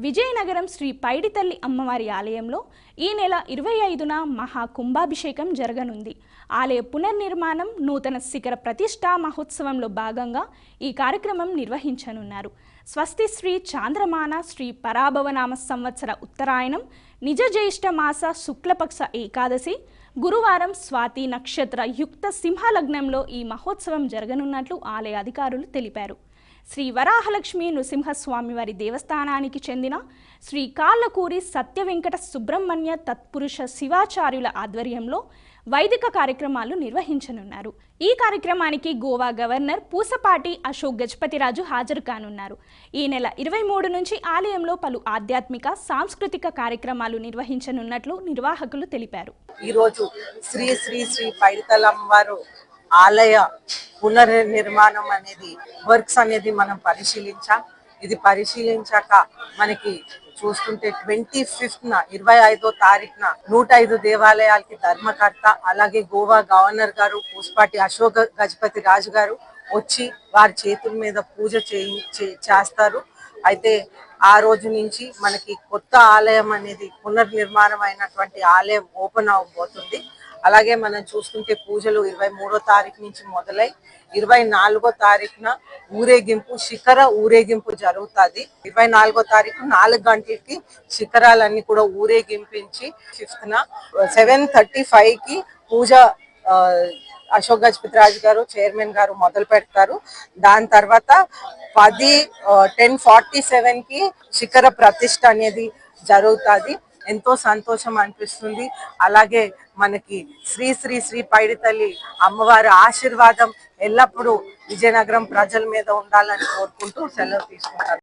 విజయనగరం శ్రీ పైడితల్లి అమ్మవారి ఆలయంలో ఈ నెల 25న మహా కుంభాభిషేకం జరగనుంది. ఆలయ పునర్నిర్మాణం, నూతన శిఖర ప్రతిష్టా మహోత్సవంలో భాగంగా ఈ కార్యక్రమం నిర్వహించనున్నారు. స్వస్తి శ్రీ చాంద్రమాన శ్రీ పరాభవనామ సంవత్సర ఉత్తరాయణం నిజ జ్యేష్ఠ మాస శుక్లపక్ష ఏకాదశి గురువారం స్వాతి నక్షత్ర యుక్త సింహలగ్నంలో ఈ మహోత్సవం జరగనున్నట్లు ఆలయ అధికారులు తెలిపారు. శ్రీ వరాహలక్ష్మి నృసింహస్వామివారి దేవస్థానానికి చెందిన శ్రీ కాళ్ళకూరి సత్య వెంకట సుబ్రహ్మణ్య తత్పురుష శివాచార్యుల ఆధ్వర్యంలో వైదిక కార్యక్రమాలు నిర్వహించనున్నారు. ఈ కార్యక్రమానికి గోవా గవర్నర్ పూసపాటి అశోక్ గజపతిరాజు హాజరు కానున్నారు. ఈ నెల 23 నుంచి ఆలయంలో పలు ఆధ్యాత్మిక సాంస్కృతిక కార్యక్రమాలు నిర్వహించనున్నట్లు నిర్వాహకులు తెలిపారు. ఈరోజు శ్రీ శ్రీ శ్రీ పైడితల్లమ్మవారు ఆలయ పునర్నిర్మాణం అనేది వర్క్స్ అనేది మనం పరిశీలించాం. ఇది పరిశీలించాక మనకి చూసుకుంటే 25న 25వ తారీఖున 105 దేవాలయాలకి ధర్మకర్త అలాగే గోవా గవర్నర్ గారు పూసపాటి అశోక్ గజపతి రాజు గారు వచ్చి వారి చేతుల మీద పూజ చేస్తారు. అయితే ఆ రోజు నుంచి మనకి కొత్త ఆలయం అనేది పునర్నిర్మాణం అయినటువంటి ఆలయం ఓపెన్ అవబోతుంది. అలాగే మనం చూసుకుంటే పూజలు 23వ తారీఖు నుంచి మొదలై 24వ తారీఖున ఊరేగింపు శిఖర ఊరేగింపు జరుగుతుంది. 24వ తారీఖు 4 గంటలకి శిఖరాలన్నీ కూడా ఊరేగింపించి 5న 7:35కి పూజ అశోక్ గజపతి రాజు గారు చైర్మన్ గారు మొదలు పెడతారు. దాని తర్వాత 10:47కి శిఖర ప్రతిష్ఠ అనేది జరుగుతుంది. ఎంతో సంతోషం అనిపిస్తుంది. అలాగే మనకి శ్రీ శ్రీ శ్రీ పైడితల్లి అమ్మవారి ఆశీర్వాదం ఎల్లప్పుడూ విజయనగరం ప్రజల మీద ఉండాలని కోరుకుంటూ సెలవు తీసుకుంటారు.